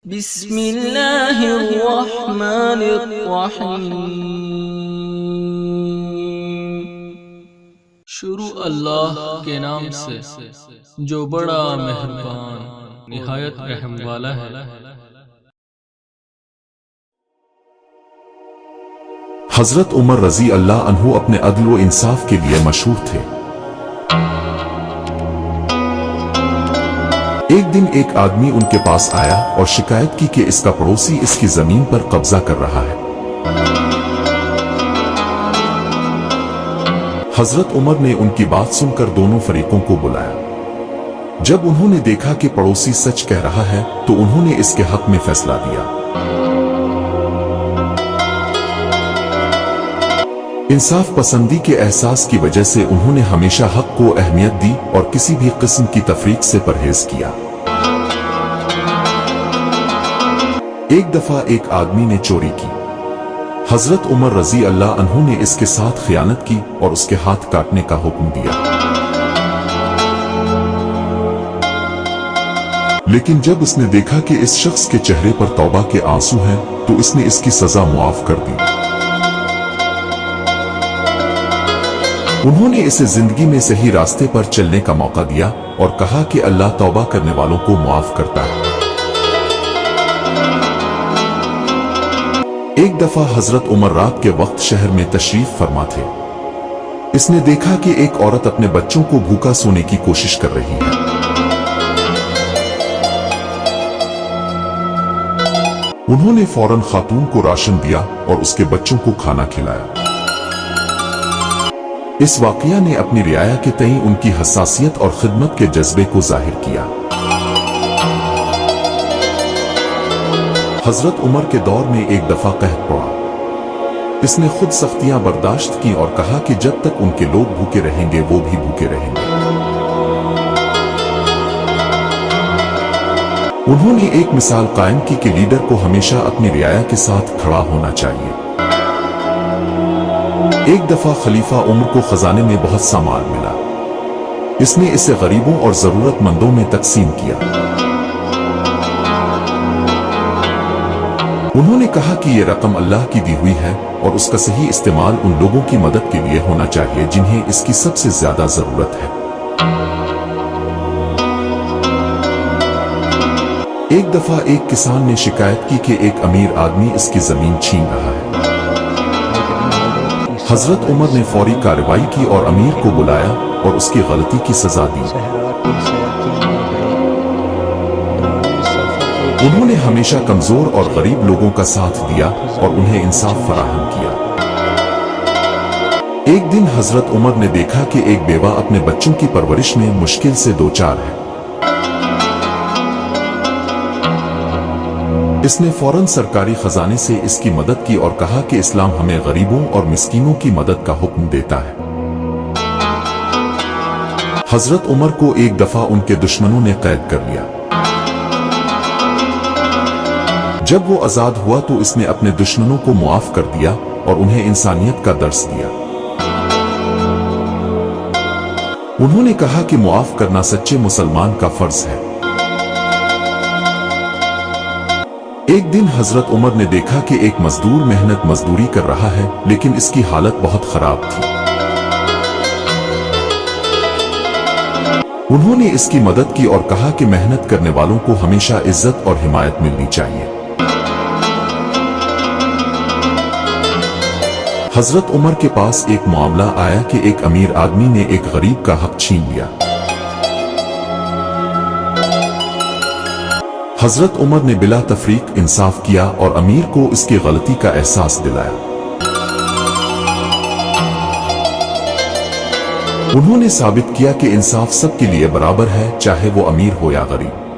بسم اللہ الرحمن الرحیم۔ شروع اللہ کے نام سے جو بڑا مہربان نہایت رحم والا ہے۔ حضرت عمر رضی اللہ عنہ اپنے عدل و انصاف کے لیے مشہور تھے۔ ایک دن ایک آدمی ان کے پاس آیا اور شکایت کی کہ اس کا پڑوسی اس کی زمین پر قبضہ کر رہا ہے۔ حضرت عمر نے ان کی بات سن کر دونوں فریقوں کو بلایا۔ جب انہوں نے دیکھا کہ پڑوسی سچ کہہ رہا ہے تو انہوں نے اس کے حق میں فیصلہ دیا۔ انصاف پسندی کے احساس کی وجہ سے انہوں نے ہمیشہ حق کو اہمیت دی اور کسی بھی قسم کی تفریق سے پرہیز کیا۔ ایک دفعہ ایک آدمی نے چوری کی۔ حضرت عمر رضی اللہ عنہ نے اس کے ساتھ خیانت کی اور اس کے ہاتھ کاٹنے کا حکم دیا۔ لیکن جب اس نے دیکھا کہ اس شخص کے چہرے پر توبہ کے آنسو ہیں تو اس نے اس کی سزا معاف کر دی۔ انہوں نے اسے زندگی میں صحیح راستے پر چلنے کا موقع دیا اور کہا کہ اللہ توبہ کرنے والوں کو معاف کرتا ہے۔ ایک دفعہ حضرت عمر رات کے وقت شہر میں تشریف فرما تھے۔ اس نے دیکھا کہ ایک عورت اپنے بچوں کو بھوکا سونے کی کوشش کر رہی ہے۔ انہوں نے فوراً خاتون کو راشن دیا اور اس کے بچوں کو کھانا کھلایا۔ اس واقعہ نے اپنی رعایا کے تئیں ان کی حساسیت اور خدمت کے جذبے کو ظاہر کیا۔ حضرت عمر کے دور میں ایک دفعہ قحط پڑا۔ اس نے خود سختیاں برداشت کی اور کہا کہ جب تک ان کے لوگ بھوکے رہیں گے وہ بھی بھوکے رہیں گے۔ انہوں نے ایک مثال قائم کی کہ لیڈر کو ہمیشہ اپنی رعایا کے ساتھ کھڑا ہونا چاہیے۔ ایک دفعہ خلیفہ عمر کو خزانے میں بہت سا مال ملا۔ اس نے اسے غریبوں اور ضرورت مندوں میں تقسیم کیا۔ انہوں نے کہا کہ یہ رقم اللہ کی دی ہوئی ہے اور اس کا صحیح استعمال ان لوگوں کی مدد کے لیے ہونا چاہیے جنہیں اس کی سب سے زیادہ ضرورت ہے۔ ایک دفعہ ایک کسان نے شکایت کی کہ ایک امیر آدمی اس کی زمین چھین رہا ہے۔ حضرت عمر نے فوری کارروائی کی اور امیر کو بلایا اور اس کی غلطی کی سزا دی۔ انہوں نے ہمیشہ کمزور اور غریب لوگوں کا ساتھ دیا اور انہیں انصاف فراہم کیا۔ ایک دن حضرت عمر نے دیکھا کہ ایک بیوہ اپنے بچوں کی پرورش میں مشکل سے دوچار ہے۔ اس نے فوراً سرکاری خزانے سے اس کی مدد کی اور کہا کہ اسلام ہمیں غریبوں اور مسکینوں کی مدد کا حکم دیتا ہے۔ حضرت عمر کو ایک دفعہ ان کے دشمنوں نے قید کر لیا۔ جب وہ آزاد ہوا تو اس نے اپنے دشمنوں کو معاف کر دیا اور انہیں انسانیت کا درس دیا۔ انہوں نے کہا کہ معاف کرنا سچے مسلمان کا فرض ہے۔ ایک دن حضرت عمر نے دیکھا کہ ایک مزدور محنت مزدوری کر رہا ہے لیکن اس کی حالت بہت خراب تھی۔ انہوں نے اس کی مدد کی اور کہا کہ محنت کرنے والوں کو ہمیشہ عزت اور حمایت ملنی چاہیے۔ حضرت عمر کے پاس ایک معاملہ آیا کہ ایک امیر آدمی نے ایک غریب کا حق چھین لیا۔ حضرت عمر نے بلا تفریق انصاف کیا اور امیر کو اس کی غلطی کا احساس دلایا۔ انہوں نے ثابت کیا کہ انصاف سب کے لیے برابر ہے چاہے وہ امیر ہو یا غریب۔